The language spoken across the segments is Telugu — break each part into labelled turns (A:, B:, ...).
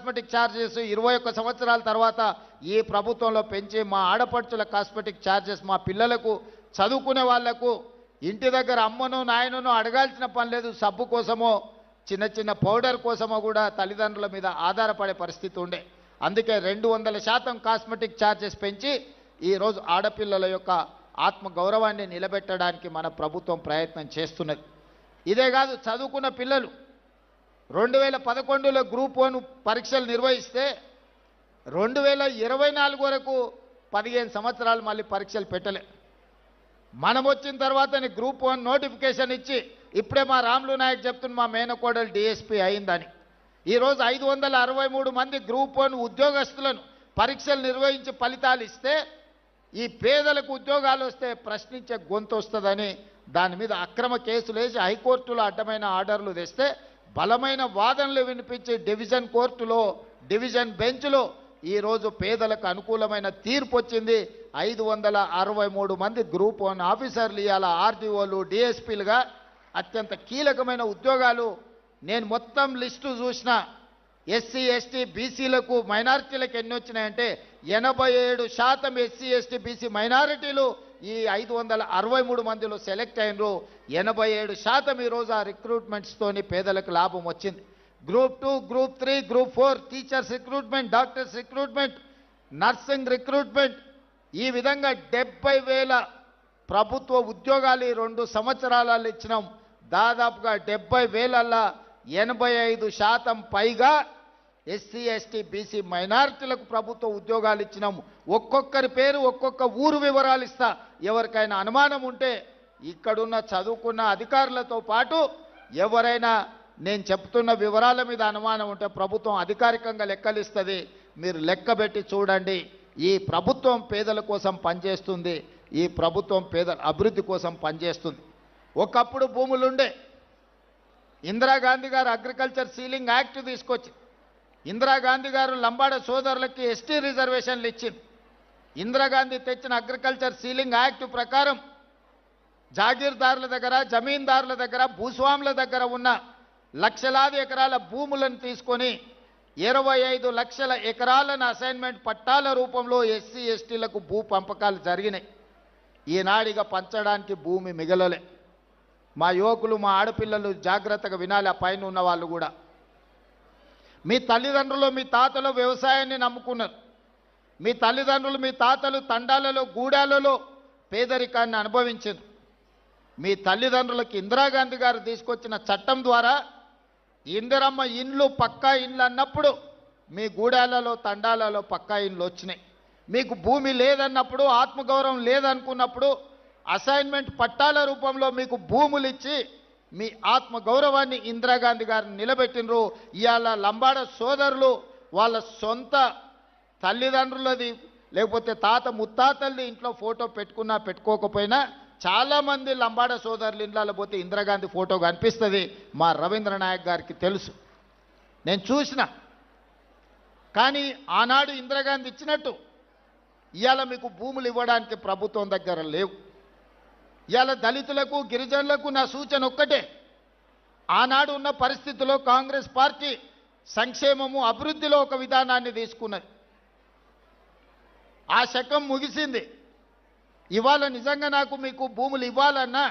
A: కాస్మెటిక్ ఛార్జెస్ 21 సంవత్సరాల తర్వాత ఈ ప్రభుత్వంలో పెంచి మా ఆడపడుచుల కాస్మెటిక్ ఛార్జెస్ మా పిల్లలకు చదువుకునే వాళ్లకు ఇంటి దగ్గర అమ్మను నాయనను అడగాల్సిన పని లేదు. సబ్బు కోసమో చిన్న చిన్న పౌడర్ కోసమో కూడా తల్లిదండ్రుల మీద ఆధారపడే పరిస్థితి ఉండే. అందుకే 200% కాస్మెటిక్ ఛార్జెస్ పెంచి ఈరోజు ఆడపిల్లల యొక్క ఆత్మ గౌరవాన్ని నిలబెట్టడానికి మన ప్రభుత్వం ప్రయత్నం చేస్తున్నది. ఇదే కాదు, చదువుకున్న పిల్లలు 2011లో గ్రూప్ 1 పరీక్షలు నిర్వహిస్తే 2024 వరకు 15 సంవత్సరాలు మళ్ళీ పరీక్షలు పెట్టలే. మనం వచ్చిన తర్వాతనే గ్రూప్ 1 నోటిఫికేషన్ ఇచ్చి ఇప్పుడే మా రాములు నాయక్ చెప్తున్న మా మేనకోడలు డిఎస్పీ అయిందని. ఈరోజు 563 మంది గ్రూప్ 1 ఉద్యోగస్తులను పరీక్షలు నిర్వహించి ఫలితాలు ఇస్తే ఈ పేదలకు ఉద్యోగాలు వస్తే ప్రశ్నించే గొంతు వస్తుందని దాని మీద అక్రమ కేసులు వేసి హైకోర్టులో అడ్డమైన ఆర్డర్లు తెస్తే బలమైన వాదనలు వినిపించి డివిజన్ కోర్టులో డివిజన్ బెంచ్లో ఈరోజు పేదలకు అనుకూలమైన తీర్పు వచ్చింది. 563 మంది గ్రూప్ 1 ఆఫీసర్లు ఇవాళ ఆర్డీఓలు డిఎస్పీలుగా అత్యంత కీలకమైన ఉద్యోగాలు. నేను మొత్తం లిస్టు చూసిన ఎస్సీ ఎస్టీ బీసీలకు మైనారిటీలకు ఎన్ని వచ్చినాయంటే 87% ఎస్సీ ఎస్టీ బీసీ మైనారిటీలు ఈ 563 మందిలో సెలెక్ట్ అయినరు. 87% ఈరోజు ఆ రిక్రూట్మెంట్స్తోని పేదలకు లాభం వచ్చింది. Group 2, group 3, group 4 teachers recruitment, doctors recruitment, nursing recruitment, ఈ విధంగా 70,000 ప్రభుత్వ ఉద్యోగాలు ఈ 2 సంవత్సరాలలో ఇచ్చినాం. దాదాపుగా 70,000ల్లో 85% పైగా ఎస్సీ ఎస్టీ బీసీ మైనారిటీలకు ప్రభుత్వ ఉద్యోగాలు ఇచ్చినాము. ఒక్కొక్కరి పేరు ఒక్కొక్క ఊరు వివరాలు ఇస్తా. ఎవరికైనా అనుమానం ఉంటే ఇక్కడున్న చదువుకున్న అధికారులతో పాటు ఎవరైనా నేను చెప్తున్న వివరాల మీద అనుమానం ఉంటే ప్రభుత్వం అధికారికంగా లెక్కలిస్తుంది. మీరు లెక్కబెట్టి చూడండి. ఈ ప్రభుత్వం పేదల కోసం పనిచేస్తుంది. ఈ ప్రభుత్వం పేదల అభివృద్ధి కోసం పనిచేస్తుంది. ఒకప్పుడు భూములుండే. ఇందిరాగాంధీ గారు అగ్రికల్చర్ సీలింగ్ యాక్ట్ తీసుకొచ్చి ఇందిరాగాంధీ గారు లంబాడ సోదరులకి ఎస్టీ రిజర్వేషన్లు ఇచ్చింది. ఇందిరాగాంధీ తెచ్చిన అగ్రికల్చర్ సీలింగ్ యాక్ట్ ప్రకారం జాగీర్దారుల దగ్గర, జమీందారుల దగ్గర, భూస్వాముల దగ్గర ఉన్న లక్షలాది ఎకరాల భూములను తీసుకొని 25 లక్షల ఎకరాలను అసైన్మెంట్ పట్టాల రూపంలో ఎస్సీ ఎస్టీలకు భూ పంపకాలు జరిగినాయి. ఈనాడిగా పంచడానికి భూమి మిగలలే. మా యువకులు, మా ఆడపిల్లలు జాగ్రత్తగా వినాలి. ఆ పైన ఉన్న వాళ్ళు కూడా, మీ తల్లిదండ్రులు, మీ తాతలు వ్యవసాయాన్ని నమ్ముకున్నారు. మీ తల్లిదండ్రులు, మీ తాతలు తండాలలో, గూడాలలో పేదరికాన్ని అనుభవించారు. మీ తల్లిదండ్రులకు ఇందిరాగాంధీ గారు తీసుకొచ్చిన చట్టం ద్వారా ఇందిరమ్మ ఇండ్లు, పక్కా ఇండ్లు అన్నప్పుడు మీ గూడాలలో, తండాలలో పక్కా ఇండ్లు వచ్చినాయి. మీకు భూమి లేదన్నప్పుడు, ఆత్మగౌరవం లేదనుకున్నప్పుడు అసైన్మెంట్ పట్టాల రూపంలో మీకు భూములు ఇచ్చి మీ ఆత్మగౌరవాన్ని ఇందిరాగాంధీ గారిని నిలబెట్టినరు. ఇవాళ లంబాడ సోదరులు వాళ్ళ సొంత తల్లిదండ్రులది లేకపోతే తాత ముత్తాతల్ని ఇంట్లో ఫోటో పెట్టుకున్నా పెట్టుకోకపోయినా చాలామంది లంబాడ సోదరులు ఇండ్లలో పోతే ఇందిరాగాంధీ ఫోటో కనిపిస్తుంది. మా రవీంద్ర నాయక్ గారికి తెలుసు, నేను చూసిన. కానీ ఆనాడు ఇందిరాగాంధీ ఇచ్చినట్టు ఇవాళ మీకు భూములు ఇవ్వడానికి ప్రభుత్వం దగ్గర లేవు. ఇవాళ దళితులకు, గిరిజనులకు నా సూచన ఒక్కటే. ఆనాడు ఉన్న పరిస్థితుల్లో కాంగ్రెస్ పార్టీ సంక్షేమము, అభివృద్ధిలో ఒక విధానాన్ని తీసుకున్నది. ఆ శకం ముగిసింది. ఇవాళ నిజంగా నాకు మీకు భూములు ఇవ్వాలన్నా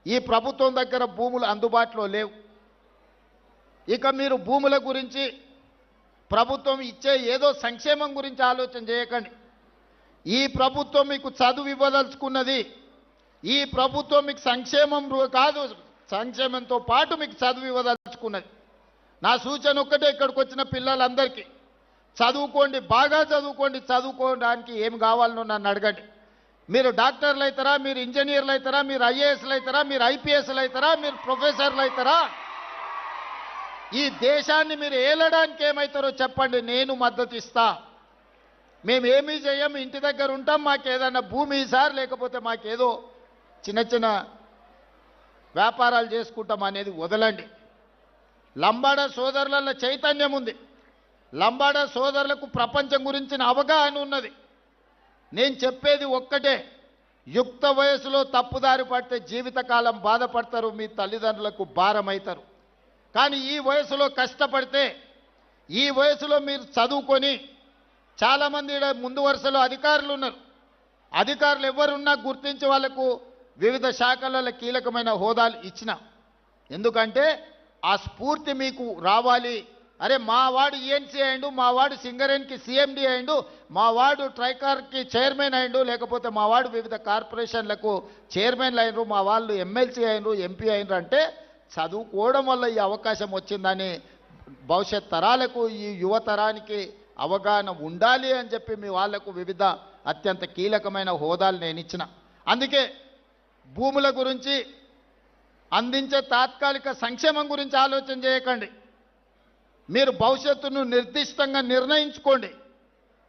A: ఈ ప్రభుత్వం దగ్గర భూములు అందుబాటులో లేవు. ఇక మీరు భూముల గురించి, ప్రభుత్వం ఇచ్చే ఏదో సంక్షేమం గురించి ఆలోచన చేయకండి. ఈ ప్రభుత్వం మీకు చదువు ఇవ్వదలుచుకున్నది. ఈ ప్రభుత్వం మీకు సంక్షేమం కాదు, సంక్షేమంతో పాటు మీకు చదువు ఇవ్వదలుచుకున్నది. నా సూచన ఒక్కటే, ఇక్కడికి వచ్చిన పిల్లలందరికీ చదువుకోండి, బాగా చదువుకోండి. చదువుకోవడానికి ఏం కావాలనో నన్ను అడగండి. మీరు డాక్టర్లు అవుతారా, మీరు ఇంజనీర్లు అవుతారా, మీరు ఐఏఎస్లు అవుతారా, మీరు ఐపీఎస్లు అవుతారా, మీరు ప్రొఫెసర్లు అవుతారా, ఈ దేశాన్ని మీరు ఏలడానికి ఏమవుతారో చెప్పండి, నేను మద్దతు ఇస్తా. మేమేమీ చేయం, ఇంటి దగ్గర ఉంటాం, మాకేదన్నా భూమి సార్, లేకపోతే మాకేదో చిన్న చిన్న వ్యాపారాలు చేసుకుంటాం అనేది వదలండి. లంబాడ సోదరుల చైతన్యం ఉంది. లంబాడ సోదరులకు ప్రపంచం గురించిన అవగాహన ఉన్నది. నేను చెప్పేది ఒక్కటే, యుక్త వయసులో తప్పుదారి పడితే జీవితకాలం బాధపడతారు, మీ తల్లిదండ్రులకు భారం అవుతారు. కానీ ఈ వయసులో కష్టపడితే ఈ వయసులో మీరు చదువుకొని చాలామంది ఈడ ముందు వరుసలో అధికారులు ఉన్నారు. అధికారులు ఎవరున్నా గుర్తించి వాళ్లకు వివిధ శాఖలలో కీలకమైన హోదాలు ఇచ్చిన. ఎందుకంటే ఆ స్ఫూర్తి మీకు రావాలి. అరే మా వాడు ఈఎన్సీ అయిండు, మా వాడు సింగరేణికి సిఎండి అయిండు, మా వాడు ట్రైకార్కి చైర్మన్ అయిండు, లేకపోతే మా వాడు వివిధ కార్పొరేషన్లకు చైర్మన్లు అయినరు, మా వాళ్ళు ఎమ్మెల్సీ అయినరు, ఎంపీ అయినరు అంటే చదువుకోవడం వల్ల ఈ అవకాశం వచ్చిందని భవిష్యత్ తరాలకు ఈ యువతరానికి అవగాహన ఉండాలి అని చెప్పి మీ వాళ్లకు వివిధ అత్యంత కీలకమైన హోదాలు నేను ఇచ్చిన. అందుకే భూముల గురించి అందించే తాత్కాలిక సంక్షేమం గురించి ఆలోచన చేయకండి. మీరు భవిష్యత్తును నిర్దిష్టంగా నిర్ణయించుకోండి.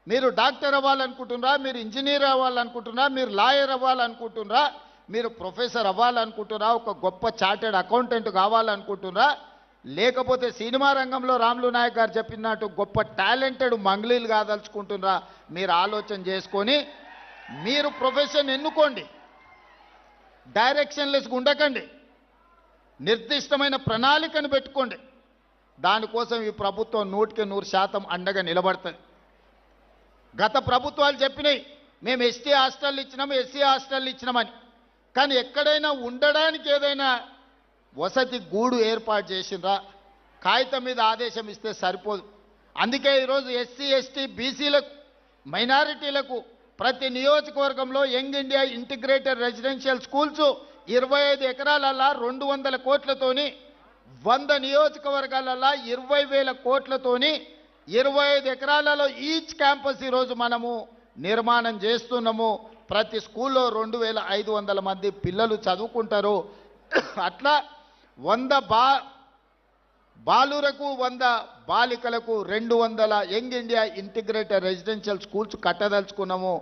A: మీరు డాక్టర్ అవ్వాలనుకుంటున్నారా, మీరు ఇంజనీర్ అవ్వాలనుకుంటున్నారా, మీరు లాయర్ అవ్వాలనుకుంటున్నారా, మీరు ప్రొఫెసర్ అవ్వాలనుకుంటున్నారా, ఒక గొప్ప చార్టెడ్ అకౌంటెంట్ కావాలనుకుంటున్నారా, లేకపోతే సినిమా రంగంలో రాములు నాయక్ గారు చెప్పినట్టు గొప్ప టాలెంటెడ్ మంగ్లీలు కాదలుచుకుంటున్నారా, మీరు ఆలోచన చేసుకొని మీరు ప్రొఫెషన్ ఎన్నుకోండి. డైరెక్షన్లెస్గా ఉండకండి. నిర్దిష్టమైన ప్రణాళికను పెట్టుకోండి. దానికోసం ఈ ప్రభుత్వం 100% అండగా నిలబడుతుంది. గత ప్రభుత్వాలు చెప్పినాయి మేము ఎస్టీ హాస్టల్ ఇచ్చినాము, ఎస్సీ హాస్టల్ ఇచ్చినామని. కానీ ఎక్కడైనా ఉండడానికి ఏదైనా వసతి గూడు ఏర్పాటు చేసిండ్రా? కాగితం మీద ఆదేశం ఇస్తే సరిపోదు. అందుకే ఈరోజు ఎస్సీ ఎస్టీ బీసీలకు మైనారిటీలకు ప్రతి నియోజకవర్గంలో young India integrated residential schools 25 ఎకరాలల్లా 200 కోట్లతోని 100 నియోజకవర్గాలల్లా 20,000 కోట్లతోని 25 ఎకరాలలో ఈచ్ క్యాంపస్ ఈరోజు మనము నిర్మాణం చేస్తున్నాము. ప్రతి స్కూల్లో 2,500 మంది పిల్లలు చదువుకుంటారు. అట్లా 100 బాలురకు 100 బాలికలకు 200 young India integrated residential schools కట్టదలుచుకున్నాము.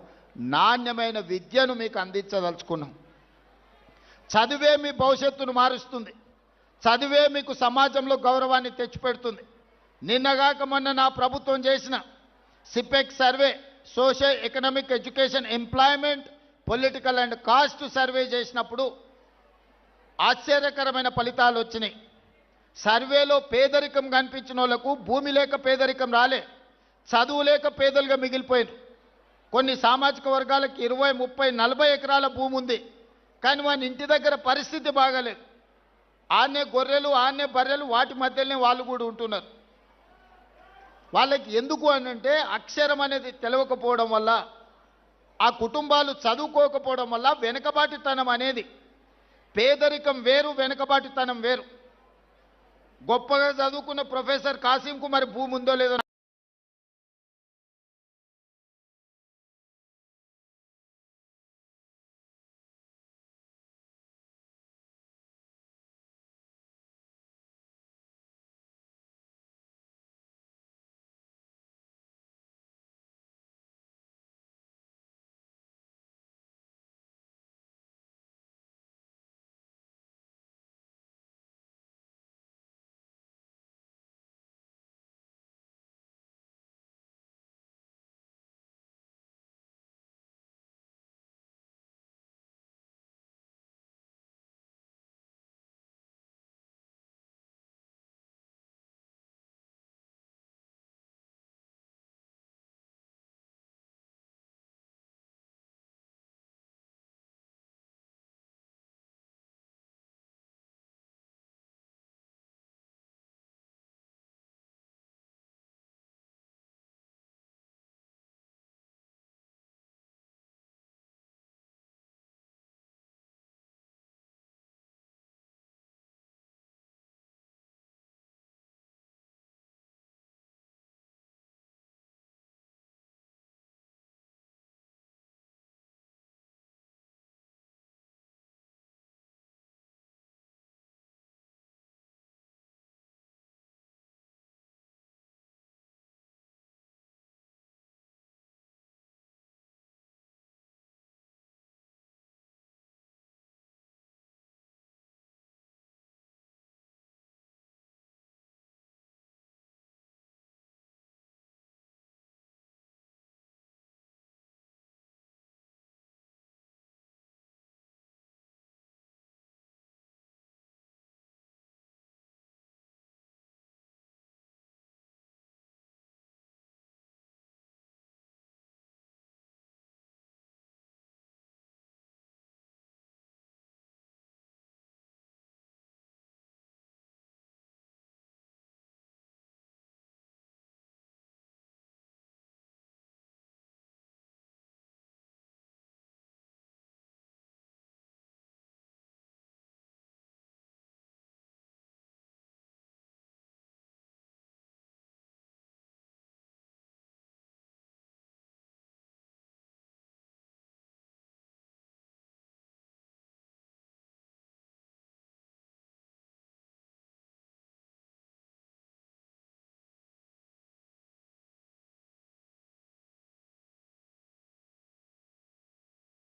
A: నాణ్యమైన విద్యను మీకు అందించదలుచుకున్నాం. చదివే మీ భవిష్యత్తును మారుస్తుంది. చదివే మీకు సమాజంలో గౌరవాన్ని తెచ్చిపెడుతుంది. నిన్నగాక మొన్న నా ప్రభుత్వం చేసిన సిపెక్ survey, social economic education employment political and caste survey చేసినప్పుడు ఆశ్చర్యకరమైన ఫలితాలు వచ్చినాయి. సర్వేలో పేదరికం కనిపించిన వాళ్ళకు భూమి లేక పేదరికం రాలే, చదువు లేక పేదలుగా మిగిలిపోయారు. కొన్ని సామాజిక వర్గాలకు 20, 30, 40 ఎకరాల భూమి ఉంది, కానీ వాని ఇంటి దగ్గర పరిస్థితి బాగాలేదు. ఆన్నే గొర్రెలు, ఆన్నే బర్రెలు, వాటి మధ్యలోనే వాళ్ళు కూడా ఉంటున్నారు. వాళ్ళకి ఎందుకు అనంటే అక్షరం అనేది తెలియకపోవడం వల్ల, ఆ కుటుంబాలు చదువుకోకపోవడం వల్ల వెనుకబాటుతనం అనేది, పేదరికం వేరు, వెనుకబాటుతనం వేరు. గొప్పగా చదువుకున్న ప్రొఫెసర్ కాసింకు మరి భూమి ఉందో లేదో